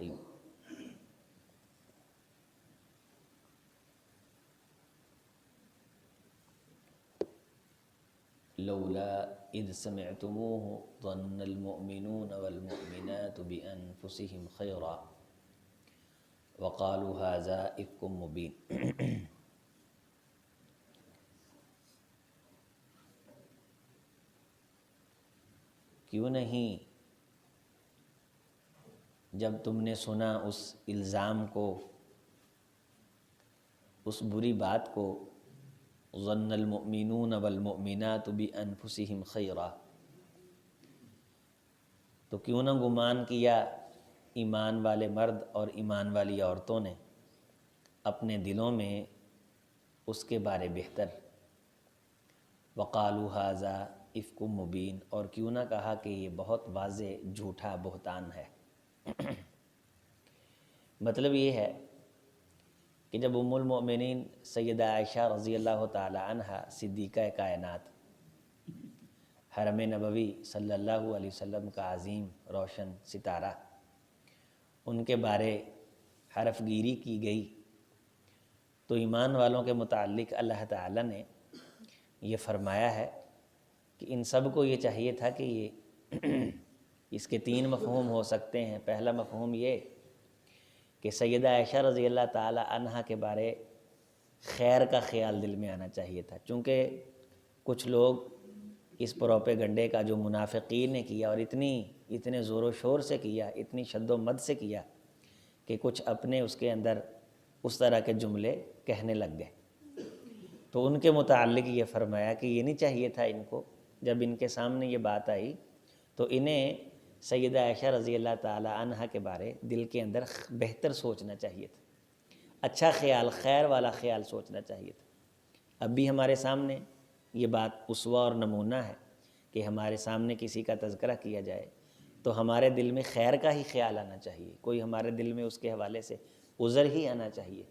الرحیم۔ لولا اذ سمعتموه ظن المؤمنون والمؤمنات بانفسهم خیرا وقالوا هذا افک مبین۔ کیوں نہیں جب تم نے سنا اس الزام کو، اس بری بات کو، ظن المؤمنون والمؤمنات بانفسهم خیرا، تو کیوں نہ گمان کیا ایمان والے مرد اور ایمان والی عورتوں نے اپنے دلوں میں اس کے بارے بہتر، وقالوا ھذا افک مبین، اور کیوں نہ کہا کہ یہ بہت واضح جھوٹا بہتان ہے۔ مطلب یہ ہے کہ جب ام المؤمنین سیدہ عائشہ رضی اللہ تعالی عنہا صدیقہ کائنات، حرم نبوی صلی اللہ علیہ وسلم کا عظیم روشن ستارہ، ان کے بارے حرف گیری کی گئی، تو ایمان والوں کے متعلق اللہ تعالی نے یہ فرمایا ہے کہ ان سب کو یہ چاہیے تھا کہ یہ اس کے 3 مفہوم ہو سکتے ہیں۔ پہلا مفہوم یہ کہ سیدہ عائشہ رضی اللہ تعالی عنہا کے بارے خیر کا خیال دل میں آنا چاہیے تھا، چونکہ کچھ لوگ اس پروپیگنڈے کا جو منافقین نے کیا، اور اتنے زور و شور سے کیا، اتنی شد و مد سے کیا کہ کچھ اپنے اس کے اندر اس طرح کے جملے کہنے لگ گئے، تو ان کے متعلق یہ فرمایا کہ یہ نہیں چاہیے تھا ان کو، جب ان کے سامنے یہ بات آئی تو انہیں سیدہ عائشہ رضی اللہ تعالی عنہا کے بارے دل کے اندر بہتر سوچنا چاہیے تھا، اچھا خیال، خیر والا خیال سوچنا چاہیے تھا۔ اب بھی ہمارے سامنے یہ بات اسوہ اور نمونہ ہے کہ ہمارے سامنے کسی کا تذکرہ کیا جائے تو ہمارے دل میں خیر کا ہی خیال آنا چاہیے، کوئی ہمارے دل میں اس کے حوالے سے عذر ہی آنا چاہیے،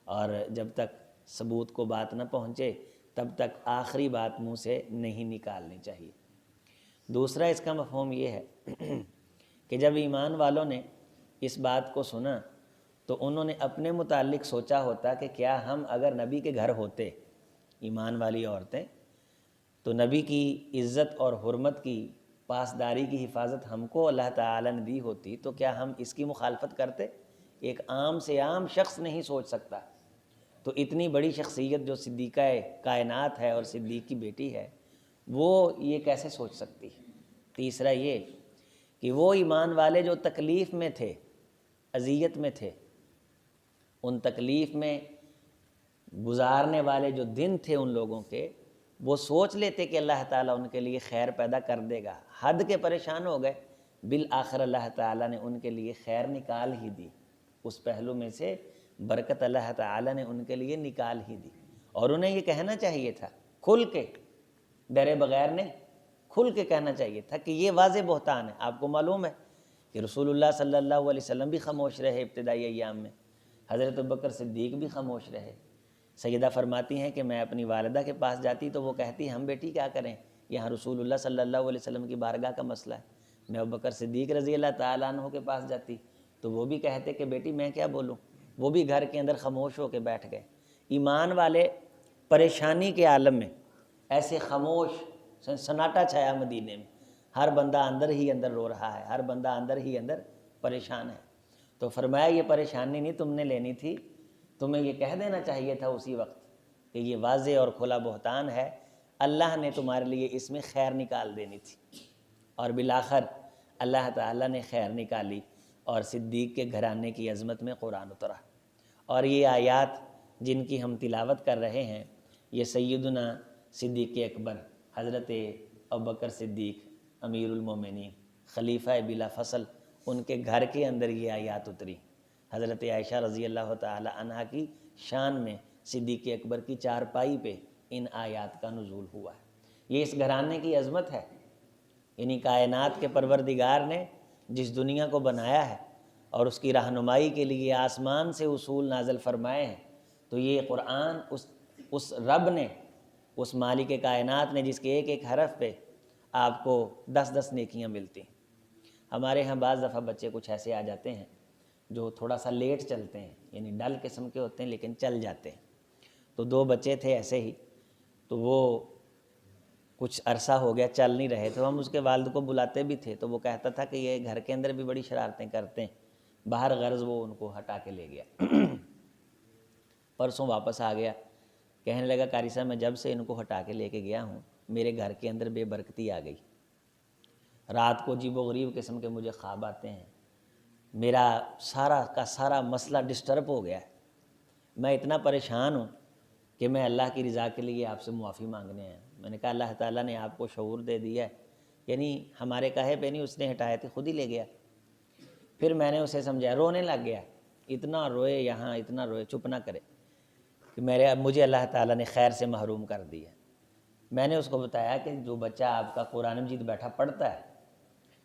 اور جب تک ثبوت کو بات نہ پہنچے تب تک آخری بات منہ سے نہیں نکالنی چاہیے۔ دوسرا اس کا مفہوم یہ ہے کہ جب ایمان والوں نے اس بات کو سنا تو انہوں نے اپنے متعلق سوچا ہوتا کہ کیا ہم اگر نبی کے گھر ہوتے، ایمان والی عورتیں، تو نبی کی عزت اور حرمت کی پاسداری کی حفاظت ہم کو اللہ تعالی نے دی ہوتی تو کیا ہم اس کی مخالفت کرتے؟ ایک عام سے عام شخص نہیں سوچ سکتا، تو اتنی بڑی شخصیت جو صدیقہ کائنات ہے اور صدیق کی بیٹی ہے، وہ یہ کیسے سوچ سکتی ہے؟ تیسرا یہ کہ وہ ایمان والے جو تکلیف میں تھے، اذیت میں تھے، ان تکلیف میں گزارنے والے جو دن تھے ان لوگوں کے، وہ سوچ لیتے کہ اللہ تعالیٰ ان کے لیے خیر پیدا کر دے گا، حد کے پریشان ہو گئے، بالآخر اللہ تعالیٰ نے ان کے لیے خیر نکال ہی دی، اس پہلو میں سے برکت اللہ تعالیٰ نے ان کے لیے نکال ہی دی، اور انہیں یہ کہنا چاہیے تھا کھل کے، ڈرے بغیر نہیں، کھل کے کہنا چاہیے تھا کہ یہ واضح بہتان ہے۔ آپ کو معلوم ہے کہ رسول اللہ صلی اللہ علیہ وسلم بھی خاموش رہے ابتدائی ایام میں، حضرت ابوبکر صدیق بھی خاموش رہے۔ سیدہ فرماتی ہیں کہ میں اپنی والدہ کے پاس جاتی تو وہ کہتی ہم بیٹی کیا کریں، یہاں رسول اللہ صلی اللہ علیہ وسلم کی بارگاہ کا مسئلہ ہے۔ میں ابوبکر صدیق رضی اللہ تعالیٰ عنہ کے پاس جاتی تو وہ بھی کہتے کہ بیٹی میں کیا بولوں، وہ بھی گھر کے اندر خاموش ہو کے بیٹھ گئے۔ ایمان والے پریشانی کے عالم میں ایسے خاموش، سناٹا چھایا مدینے میں، ہر بندہ اندر ہی اندر رو رہا ہے، ہر بندہ اندر ہی اندر پریشان ہے۔ تو فرمایا یہ پریشانی نہیں تم نے لینی تھی، تمہیں یہ کہہ دینا چاہیے تھا اسی وقت کہ یہ واضح اور کھلا بہتان ہے، اللہ نے تمہارے لیے اس میں خیر نکال دینی تھی، اور بالآخر اللہ تعالیٰ نے خیر نکالی، اور صدیق کے گھرانے کی عظمت میں قرآن اترا۔ اور یہ آیات جن کی ہم تلاوت کر رہے ہیں، یہ سیدنا صدیق اکبر حضرت ابوبکر صدیق امیر المومنین خلیفہ بلا فصل، ان کے گھر کے اندر یہ آیات اتری۔ حضرت عائشہ رضی اللہ تعالی عنہا کی شان میں صدیق اکبر کی چارپائی پہ ان آیات کا نزول ہوا ہے۔ یہ اس گھرانے کی عظمت ہے، یعنی کائنات کے پروردگار نے جس دنیا کو بنایا ہے اور اس کی رہنمائی کے لیے آسمان سے اصول نازل فرمائے ہیں، تو یہ قرآن اس رب نے، اس مالک کائنات نے جس کے ایک ایک حرف پہ آپ کو 10 نیکیاں ملتی ہیں۔ ہمارے ہاں بعض دفعہ بچے کچھ ایسے آ جاتے ہیں جو تھوڑا سا لیٹ چلتے ہیں، یعنی ڈل قسم کے ہوتے ہیں لیکن چل جاتے ہیں. تو 2 بچے تھے ایسے ہی، تو وہ کچھ عرصہ ہو گیا چل نہیں رہے تھے. ہم اس کے والد کو بلاتے بھی تھے تو وہ کہتا تھا کہ یہ گھر کے اندر بھی بڑی شرارتیں کرتے ہیں، باہر غرض وہ ان کو ہٹا کے لے گیا. پرسوں واپس آ گیا، کہنے لگا قاری صاحب میں جب سے ان کو ہٹا کے لے کے گیا ہوں میرے گھر کے اندر بے برکتی آ گئی. رات کو عجیب و غریب قسم کے مجھے خواب آتے ہیں، میرا سارا کا سارا مسئلہ ڈسٹرب ہو گیا ہے. میں اتنا پریشان ہوں کہ میں اللہ کی رضا کے لیے آپ سے معافی مانگنے آیا. میں نے کہا اللہ تعالیٰ نے آپ کو شعور دے دیا ہے، یعنی ہمارے کہے پہ نہیں، اس نے ہٹائے تھے خود ہی لے گیا. پھر میں نے اسے سمجھایا، رونے لگ گیا، اتنا روئے یہاں اتنا روئے، چپ نہ کرے کہ مجھے اللہ تعالیٰ نے خیر سے محروم کر دیا. میں نے اس کو بتایا کہ جو بچہ آپ کا قرآن مجید بیٹھا پڑھتا ہے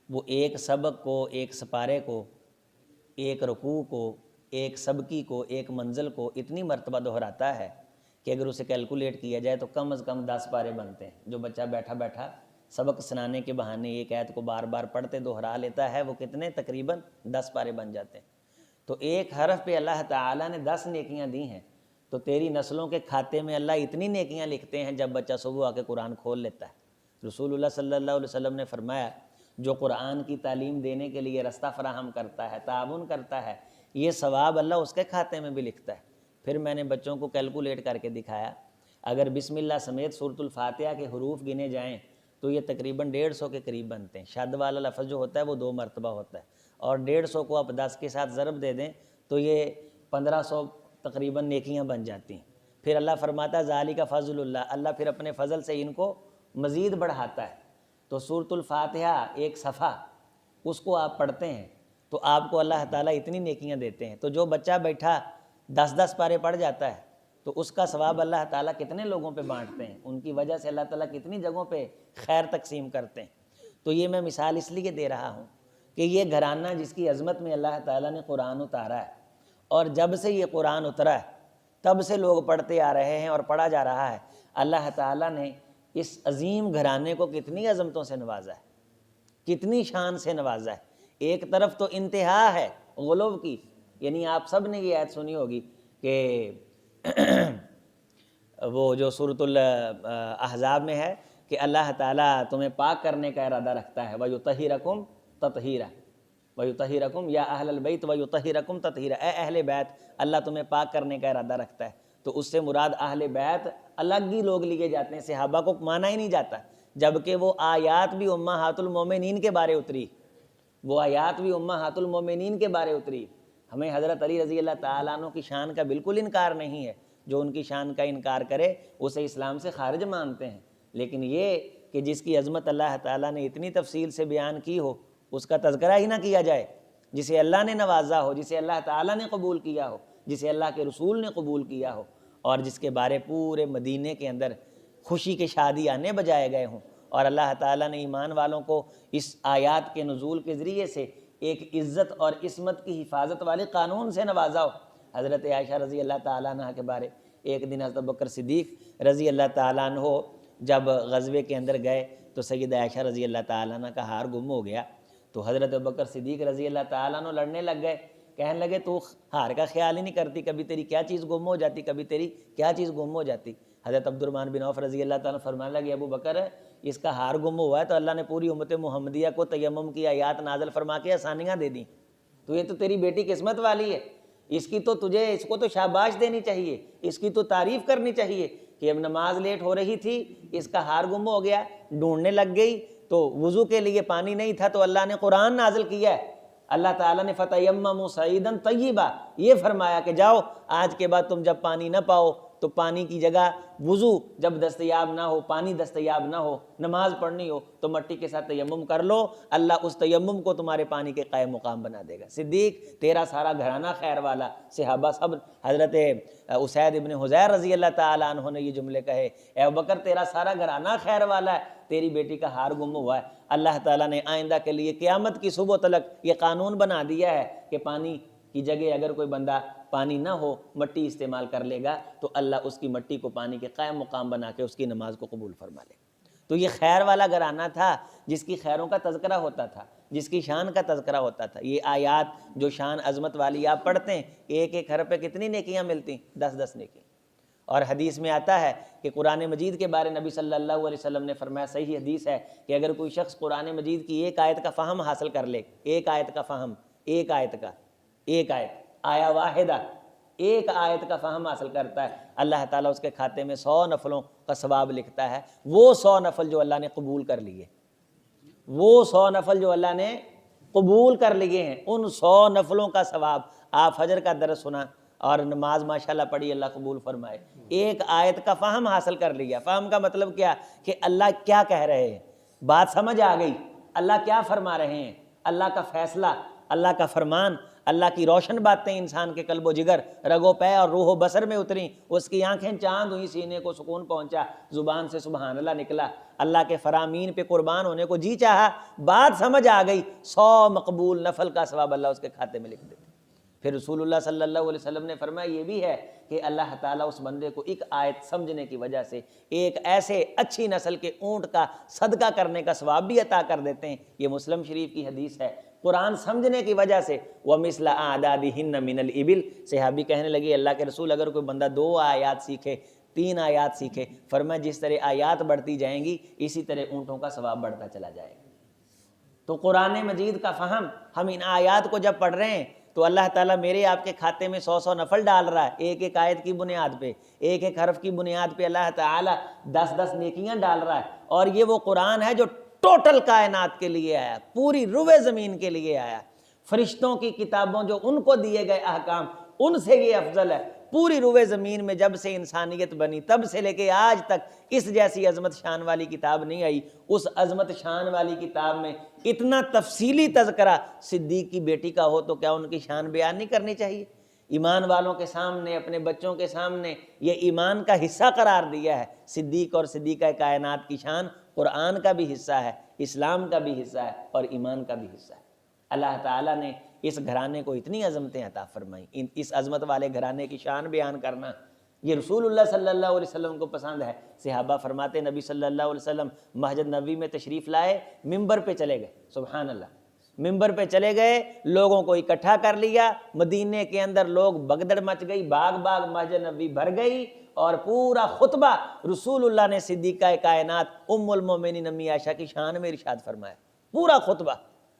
وہ ایک سبق کو، ایک سپارے کو، ایک رکوع کو، ایک سبکی کو، ایک منزل کو اتنی مرتبہ دہراتا ہے کہ اگر اسے کیلکولیٹ کیا جائے تو کم از کم 10 پارے بنتے ہیں. جو بچہ بیٹھا بیٹھا سبق سنانے کے بہانے ایک آیت کو بار بار پڑھتے دہرا لیتا ہے وہ کتنے؟ تقریباً 10 پارے بن جاتے ہیں. تو ایک حرف پہ اللہ تعالیٰ نے 10 نیکیاں دی ہیں. تو تیری نسلوں کے کھاتے میں اللہ اتنی نیکیاں لکھتے ہیں جب بچہ صبح آ کے قرآن کھول لیتا ہے. رسول اللہ صلی اللہ علیہ وسلم نے فرمایا جو قرآن کی تعلیم دینے کے لیے رستہ فراہم کرتا ہے، تعاون کرتا ہے، یہ ثواب اللہ اس کے کھاتے میں بھی لکھتا ہے. پھر میں نے بچوں کو کیلکولیٹ کر کے دکھایا، اگر بسم اللہ سمیت سورۃ الفاتحہ کے حروف گنے جائیں تو یہ تقریباً 150 کے قریب بنتے ہیں. شد والا لفظ جو ہوتا ہے وہ 2 مرتبہ ہوتا ہے، اور 150 کو آپ 10 کے ساتھ ضرب دے دیں تو یہ 1500 تقریباً نیکیاں بن جاتی ہیں. پھر اللہ فرماتا ہے ذالک فضل اللہ، اللہ پھر اپنے فضل سے ان کو مزید بڑھاتا ہے. تو سورۃ الفاتحہ ایک صفحہ اس کو آپ پڑھتے ہیں تو آپ کو اللہ تعالیٰ اتنی نیکیاں دیتے ہیں. تو جو بچہ بیٹھا 10 پارے پڑھ جاتا ہے تو اس کا ثواب اللہ تعالیٰ کتنے لوگوں پہ بانٹتے ہیں، ان کی وجہ سے اللہ تعالیٰ کتنی جگہوں پہ خیر تقسیم کرتے ہیں. تو یہ میں مثال اس لیے دے رہا ہوں کہ یہ گھرانہ جس کی عظمت میں اللہ تعالیٰ نے قرآن اتارا ہے، اور جب سے یہ قرآن اترا ہے تب سے لوگ پڑھتے آ رہے ہیں اور پڑھا جا رہا ہے. اللہ تعالیٰ نے اس عظیم گھرانے کو کتنی عظمتوں سے نوازا ہے، کتنی شان سے نوازا ہے. ایک طرف تو انتہا ہے غلو کی، یعنی آپ سب نے یہ آیت سنی ہوگی کہ وہ جو سورۃ الاحزاب میں ہے کہ اللہ تعالیٰ تمہیں پاک کرنے کا ارادہ رکھتا ہے، وَيُطَهِّرَكُمْ تَطْهِيرًا وَيُطَهِّرَكُمْ یا اہل البیت وَيُطَهِّرَكُمْ تَطْهِيرًا، اے اہل بیت اللہ تمہیں پاک کرنے کا ارادہ رکھتا ہے. تو اس سے مراد اہل بیت الگ ہی لوگ لیے جاتے ہیں، صحابہ کو مانا ہی نہیں جاتا، جبکہ وہ آیات بھی امہات المومنین کے بارے اتری، وہ آیات بھی امہات المومنین کے بارے اتری. ہمیں حضرت علی رضی اللہ تعالیٰ عنہ کی شان کا بالکل انکار نہیں ہے، جو ان کی شان کا انکار کرے اسے اسلام سے خارج مانتے ہیں. لیکن یہ کہ جس کی عظمت اللہ تعالیٰ نے اتنی تفصیل سے بیان کی ہو اس کا تذکرہ ہی نہ کیا جائے، جسے اللہ نے نوازا ہو، جسے اللہ تعالیٰ نے قبول کیا ہو، جسے اللہ کے رسول نے قبول کیا ہو، اور جس کے بارے پورے مدینے کے اندر خوشی کے شادی آنے بجائے گئے ہوں، اور اللہ تعالیٰ نے ایمان والوں کو اس آیات کے نزول کے ذریعے سے ایک عزت اور عصمت کی حفاظت والے قانون سے نوازا ہو. حضرت عائشہ رضی اللہ تعالیٰ عنہ کے بارے ایک دن حضرت ابوبکر صدیق رضی اللہ تعالیٰ عنہ جب غزوے کے اندر گئے تو سیدہ عائشہ رضی اللہ تعالیٰ عنہ کا ہار گم ہو گیا. تو حضرت ابوبکر صدیق رضی اللہ تعالیٰ عنہ لڑنے لگ گئے، کہنے لگے تو ہار کا خیال ہی نہیں کرتی، کبھی تیری کیا چیز گم ہو جاتی، کبھی تیری کیا چیز گم ہو جاتی. حضرت عبد الرحمن بن عوف رضی اللہ تعالیٰ فرمانے لگے ابو بکر اس کا ہار گم ہوا ہے تو اللہ نے پوری امت محمدیہ کو تیمم کی آیات نازل فرما کے آسانیاں دے دیں، تو یہ تو تیری بیٹی قسمت والی ہے، اس کی تو تجھے اس کو تو شاباش دینی چاہیے، اس کی تو تعریف کرنی چاہیے کہ اب نماز لیٹ ہو رہی تھی، اس کا ہار گم ہو گیا، ڈھونڈنے لگ گئی تو وضو کے لیے پانی نہیں تھا تو اللہ نے قرآن نازل کیا ہے. اللہ تعالیٰ نے فَتَيَمَّمُوا صَعِيدًا طَيِّبًا یہ فرمایا کہ جاؤ آج کے بعد تم جب پانی نہ پاؤ تو پانی کی جگہ وضو جب دستیاب نہ ہو، پانی دستیاب نہ ہو، نماز پڑھنی ہو تو مٹی کے ساتھ تیمم کر لو، اللہ اس تیمم کو تمہارے پانی کے قائم مقام بنا دے گا. صدیق تیرا سارا گھرانہ خیر والا، صحابہ سب، حضرت اسید ابن حضیر رضی اللہ تعالیٰ عنہ نے یہ جملے کہے، اے ابوبکر تیرا سارا گھرانہ خیر والا ہے، تیری بیٹی کا ہار گم ہوا ہے. اللہ تعالیٰ نے آئندہ کے لیے قیامت کی صبح تلک یہ قانون بنا دیا ہے کہ پانی کی جگہ اگر کوئی بندہ پانی نہ ہو مٹی استعمال کر لے گا تو اللہ اس کی مٹی کو پانی کے قائم مقام بنا کے اس کی نماز کو قبول فرما لے. تو یہ خیر والا گھرانہ تھا جس کی خیروں کا تذکرہ ہوتا تھا. جس کی شان کا تذکرہ ہوتا تھا۔ یہ آیات جو شان عظمت والی آپ پڑھتے ہیں، ایک ایک حرف پہ کتنی نیکیاں ملتی؟ 10 نیکیاں۔ اور حدیث میں آتا ہے کہ قرآن مجید کے بارے نبی صلی اللہ علیہ وسلم نے فرمایا، صحیح حدیث ہے، کہ اگر کوئی شخص قرآن مجید کی ایک آیت کا فہم حاصل کر لے، ایک آیت کا فہم، ایک آیت کا، ایک آیت، آیا واحدہ، ایک آیت کا فہم حاصل کرتا ہے، اللہ تعالیٰ اس کے کھاتے میں 100 نفلوں کا ثواب لکھتا ہے۔ وہ 100 نفل جو اللہ نے قبول کر لیے، وہ 100 نفل جو اللہ نے قبول کر لیے ہیں، ان 100 نفلوں کا ثواب۔ آپ فجر کا درس سنا اور نماز ماشاءاللہ پڑھی، اللہ قبول فرمائے، ایک آیت کا فہم حاصل کر لیا۔ فہم کا مطلب کیا؟ کہ اللہ کیا کہہ رہے ہیں، بات سمجھ آ گئی، اللہ کیا فرما رہے ہیں، اللہ کا فیصلہ، اللہ کا فرمان، اللہ کی روشن باتیں انسان کے قلب و جگر، رگ و پے اور روح و بصر میں اتریں، اس کی آنکھیں چاند ہوئی، سینے کو سکون پہنچا، زبان سے سبحان اللہ نکلا، اللہ کے فرامین پہ قربان ہونے کو جی چاہا، بات سمجھ آ گئی، 100 مقبول نفل کا ثواب اللہ اس کے کھاتے میں لکھ دیتے۔ پھر رسول اللہ صلی اللہ علیہ وسلم نے فرمایا یہ بھی ہے کہ اللہ تعالیٰ اس بندے کو ایک آیت سمجھنے کی وجہ سے ایک ایسے اچھی نسل کے اونٹ کا صدقہ کرنے کا ثواب بھی عطا کر دیتے ہیں۔ یہ مسلم شریف کی حدیث ہے۔ قرآن سمجھنے کی وجہ سے وَمِثْلَ أَعْدَادِهِنَّ مِنَ الْإِبِلِ، صحابی کہنے لگے اللہ کے رسول اگر کوئی بندہ 2 آیات سیکھے، 3 آیات سیکھے، فرمایا جس طرح آیات بڑھتی جائیں گی اسی طرح اونٹوں کا ثواب بڑھتا چلا جائے گا۔ تو قرآن مجید کا فہم، ہم ان آیات کو جب پڑھ رہے ہیں تو اللہ تعالیٰ میرے آپ کے کھاتے میں 100 نفل ڈال رہا ہے، ایک ایک آیت کی بنیاد پہ، ایک ایک حرف کی بنیاد پہ اللہ تعالیٰ 10 نیکیاں ڈال رہا ہے۔ اور یہ وہ قرآن ہے جو ٹوٹل کائنات کے لیے آیا، پوری روئے زمین کے لیے آیا۔ فرشتوں کی کتابوں جو ان کو دیے گئے احکام، ان سے یہ افضل ہے۔ پوری روئے زمین میں جب سے انسانیت بنی تب سے لے کے آج تک اس جیسی عظمت شان والی کتاب نہیں آئی۔ اس عظمت شان والی کتاب میں اتنا تفصیلی تذکرہ صدیق کی بیٹی کا ہو تو کیا ان کی شان بیان نہیں کرنی چاہیے؟ ایمان والوں کے سامنے، اپنے بچوں کے سامنے یہ ایمان کا حصہ قرار دیا ہے۔ صدیق اور صدیقہ کائنات کی شان قرآن کا بھی حصہ ہے، اسلام کا بھی حصہ ہے اور ایمان کا بھی حصہ ہے۔ اللہ تعالیٰ نے اس گھرانے کو اتنی عظمتیں عطا فرمائیں، اس عظمت والے گھرانے کی شان بیان کرنا یہ رسول اللہ صلی اللہ علیہ وسلم کو پسند ہے۔ صحابہ فرماتے نبی صلی اللہ علیہ وسلم مسجد نبوی میں تشریف لائے، ممبر پہ چلے گئے، سبحان اللہ، ممبر پہ چلے گئے، لوگوں کو اکٹھا کر لیا، مدینے کے اندر لوگ بگدڑ مچ گئی، باغ باغ مسجد نبوی بھر گئی، اور پورا خطبہ رسول اللہ نے صدیقہ کائنات ام المومنین امی عائشہ کی شان میں ارشاد فرمایا۔ پورا خطبہ،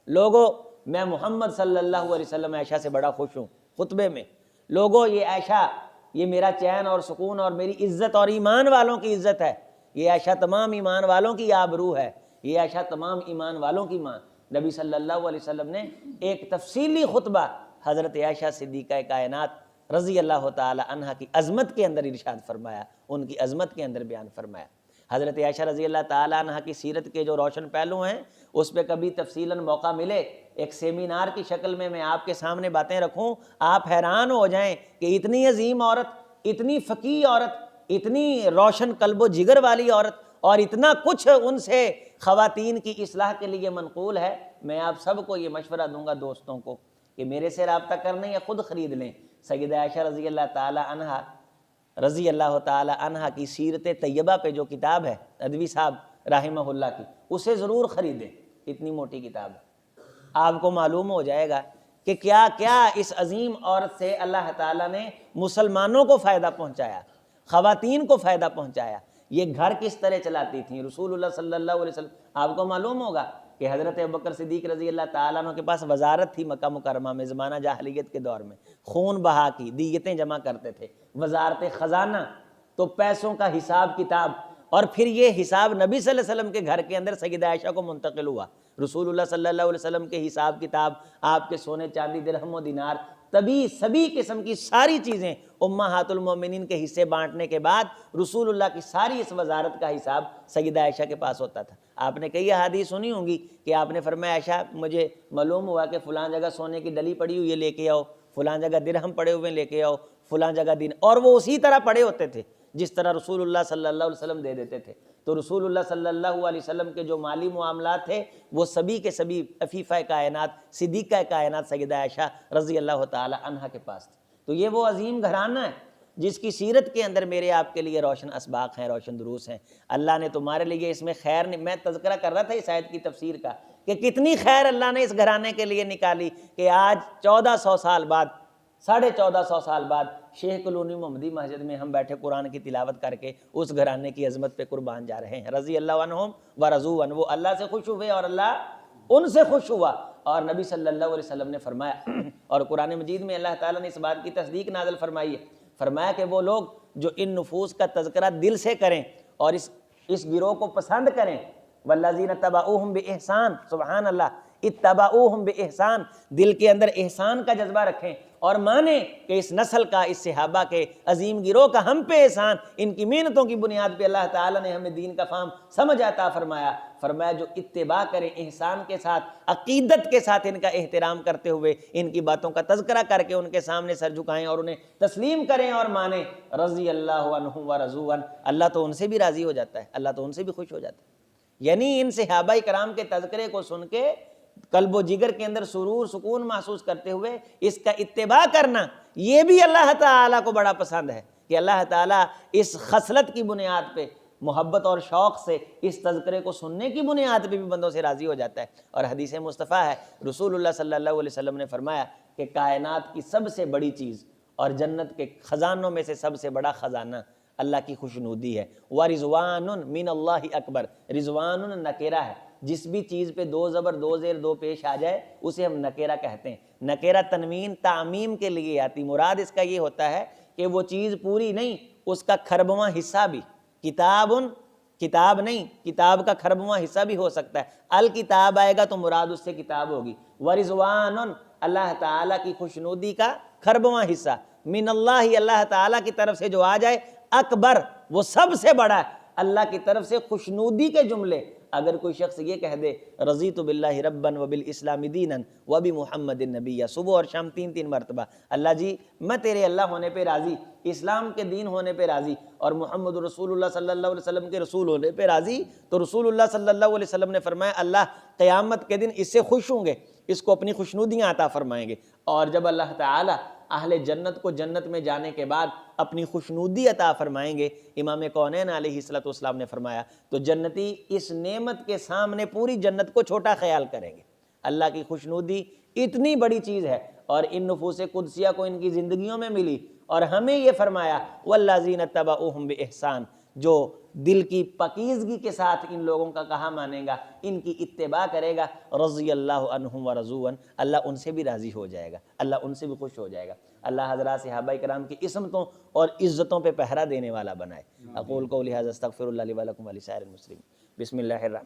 لوگوں میں محمد صلی اللہ علیہ وسلم عائشہ سے بڑا خوش ہوں۔ خطبے میں لوگوں یہ عائشہ، یہ میرا چین اور سکون اور میری عزت اور ایمان والوں کی عزت ہے، یہ عائشہ تمام ایمان والوں کی آبرو ہے، یہ عائشہ تمام ایمان والوں کی ماں۔ نبی صلی اللہ علیہ وسلم نے ایک تفصیلی خطبہ حضرت عائشہ صدیقہ کائنات رضی اللہ تعالی عنہ کی عظمت کے اندر ارشاد فرمایا، ان کی عظمت کے اندر بیان فرمایا۔ حضرت عائشہ رضی اللہ تعالی عنہ کی سیرت کے جو روشن پہلو ہیں اس پہ کبھی تفصیلاً موقع ملے ایک سیمینار کی شکل میں آپ کے سامنے باتیں رکھوں، آپ حیران ہو جائیں کہ اتنی عظیم عورت، اتنی فقیہ عورت، اتنی روشن قلب و جگر والی عورت اور اتنا کچھ ان سے خواتین کی اصلاح کے لیے منقول ہے۔ میں آپ سب کو یہ مشورہ دوں گا دوستوں کو کہ میرے سے رابطہ کرنے یا خود خرید لیں۔ سیدہ عائشہ رضی اللہ تعالی عنہ کی سیرت طیبہ پہ جو کتاب ہے ندوی صاحب رحمہ اللہ کی، اسے ضرور خریدیں، اتنی موٹی کتاب ہے۔ آپ کو معلوم ہو جائے گا کہ کیا کیا اس عظیم عورت سے اللہ تعالیٰ نے مسلمانوں کو فائدہ پہنچایا، خواتین کو فائدہ پہنچایا۔ یہ گھر کس طرح چلاتی تھیں رسول اللہ صلی اللہ علیہ وسلم۔ آپ کو معلوم ہوگا کہ حضرت ابوبکر صدیق رضی اللہ تعالیٰ عنہ کے پاس وزارت تھی مکہ مکرمہ میں زمانہ جاہلیت کے دور میں، خون بہا کی دیتیں جمع کرتے تھے، وزارت خزانہ، تو پیسوں کا حساب کتاب، اور پھر یہ حساب نبی صلی اللہ علیہ وسلم کے گھر کے اندر سیدہ عائشہ کو منتقل ہوا۔ رسول اللہ صلی اللہ علیہ وسلم کے حساب کتاب، آپ کے سونے چاندی درہم و دینار، تبھی سبھی قسم کی ساری چیزیں امہات المومنین کے حصے بانٹنے کے بعد رسول اللہ کی ساری اس وزارت کا حساب سیدہ عائشہ کے پاس ہوتا تھا۔ آپ نے کئی احادیث سنی ہوں گی کہ آپ نے فرمایا عائشہ مجھے معلوم ہوا کہ فلاں جگہ سونے کی ڈلی پڑی ہوئی ہے لے کے آؤ، فلاں جگہ درہم پڑے ہوئے لے کے آؤ، فلاں جگہ دین، اور وہ اسی طرح پڑے ہوتے تھے جس طرح رسول اللہ صلی اللہ علیہ وسلم دے دیتے تھے۔ تو رسول اللہ صلی اللہ علیہ وسلم کے جو مالی معاملات تھے وہ سبھی کے سبھی عفیفہ کائنات صدیقہ کائنات سیدہ عائشہ رضی اللہ تعالی عنہ کے پاس تھے۔ تو یہ وہ عظیم گھرانہ ہے جس کی سیرت کے اندر میرے آپ کے لیے روشن اسباق ہیں، روشن دروس ہیں۔ اللہ نے تمہارے لیے اس میں خیر میں تذکرہ کر رہا تھا اس آیت کی تفسیر کا کہ کتنی خیر اللہ نے اس گھرانے کے لیے نکالی کہ آج 1400 سال بعد 1450 سال بعد شیخ کلونی محمدی مسجد میں ہم بیٹھے قرآن کی تلاوت کر کے اس گھرانے کی عظمت پہ قربان جا رہے ہیں۔ رضی اللہ عنہم و رضوا عنہ، وہ اللہ سے خوش ہوئے اور اللہ ان سے خوش ہوا۔ اور نبی صلی اللہ علیہ وسلم نے فرمایا اور قرآن مجید میں اللہ تعالیٰ نے اس بات کی تصدیق نازل فرمائی ہے، فرمایا کہ وہ لوگ جو ان نفوس کا تذکرہ دل سے کریں اور اس گروہ کو پسند کریں، والذین اتبعوہم بإحسان، سبحان اللہ، اتبعوہم بإحسان، دل کے اندر احسان کا جذبہ رکھیں اور مانیں کہ اس نسل کا، اس صحابہ کے عظیم گروہ کا ہم پہ احسان، ان کی محنتوں کی بنیاد پہ اللہ تعالیٰ نے ہمیں دین کا فہم سمجھ عطا فرمایا۔ فرمایا جو اتباع کریں احسان کے ساتھ، عقیدت کے ساتھ، ان کا احترام کرتے ہوئے، ان کی باتوں کا تذکرہ کر کے ان کے سامنے سر جھکائیں اور انہیں تسلیم کریں اور مانیں، رضی اللہ عنہم و رضوا عنہ، اللہ تو ان سے بھی راضی ہو جاتا ہے، اللہ تو ان سے بھی خوش ہو جاتا ہے۔ یعنی ان صحابہ کرام کے تذکرے کو سن کے قلب و جگر کے اندر سرور سکون محسوس کرتے ہوئے اس کا اتباع کرنا، یہ بھی اللہ تعالیٰ کو بڑا پسند ہے کہ اللہ تعالیٰ اس خصلت کی بنیاد پہ، محبت اور شوق سے، اس تذکرے کو سننے کی بنیاد پہ بھی بندوں سے راضی ہو جاتا ہے۔ اور حدیث مصطفیٰ ہے، رسول اللہ صلی اللہ علیہ وسلم نے فرمایا کہ کائنات کی سب سے بڑی چیز اور جنت کے خزانوں میں سے سب سے بڑا خزانہ اللہ کی خوشنودی ہے۔ وَرِضْوَانٌ مِّنَ اللَّهِ اکبر، رضوان نکیرہ ہے، جس بھی چیز پہ دو زبر دو زیر دو پیش آ جائے اسے ہم نکیرہ کہتے ہیں۔ نکیرہ تنوین تعمیم کے لیے آتی، مراد اس کا یہ ہوتا ہے کہ وہ چیز پوری نہیں، اس کا کھربواں حصہ بھی، کتاب نہیں، کتاب کا کھربواں حصہ بھی ہو سکتا ہے، الکتاب آئے گا تو مراد اس سے کتاب ہوگی۔ وَرِضْوَانٌ، اللہ تعالیٰ کی خوشنودی کا کھربواں حصہ، من اللہ، اللہ تعالیٰ کی طرف سے جو آ جائے، اکبر، وہ سب سے بڑا ہے۔ اللہ کی طرف سے خوشنودی کے جملے اگر کوئی شخص یہ کہہ دے رضیت باللہ ربا وبالاسلام دینا وبمحمد نبیا، صبح اور شام تین مرتبہ، اللہ جی میں تیرے اللہ ہونے پہ راضی، اسلام کے دین ہونے پہ راضی، اور محمد رسول اللہ صلی اللہ علیہ وسلم کے رسول ہونے پہ راضی، تو رسول اللہ صلی اللہ علیہ وسلم نے فرمایا اللہ قیامت کے دن اس سے خوش ہوں گے، اس کو اپنی خوشنودیاں عطا فرمائیں گے۔ اور جب اللہ تعالیٰ اہل جنت کو جنت میں جانے کے بعد اپنی خوشنودی عطا فرمائیں گے، امام کونین علیہ الصلوۃ والسلام نے فرمایا تو جنتی اس نعمت کے سامنے پوری جنت کو چھوٹا خیال کریں گے۔ اللہ کی خوشنودی اتنی بڑی چیز ہے، اور ان نفوس قدسیہ کو ان کی زندگیوں میں ملی، اور ہمیں یہ فرمایا والذین اتبعوہم بإحسان، جو دل کی پاکیزگی کے ساتھ ان لوگوں کا کہا مانے گا، ان کی اتباع کرے گا، رضی اللہ عنہم و رضوا عنہ، اللہ ان سے بھی راضی ہو جائے گا، اللہ ان سے بھی خوش ہو جائے گا۔ اللہ حضرات صحابہ کرام کی عصمتوں اور عزتوں پہ پہرا دینے والا بنائے۔ اقول قولی ھذا استغفر اللہ لی ولکم ولسائر المسلمین۔ بسم اللہ الرحمن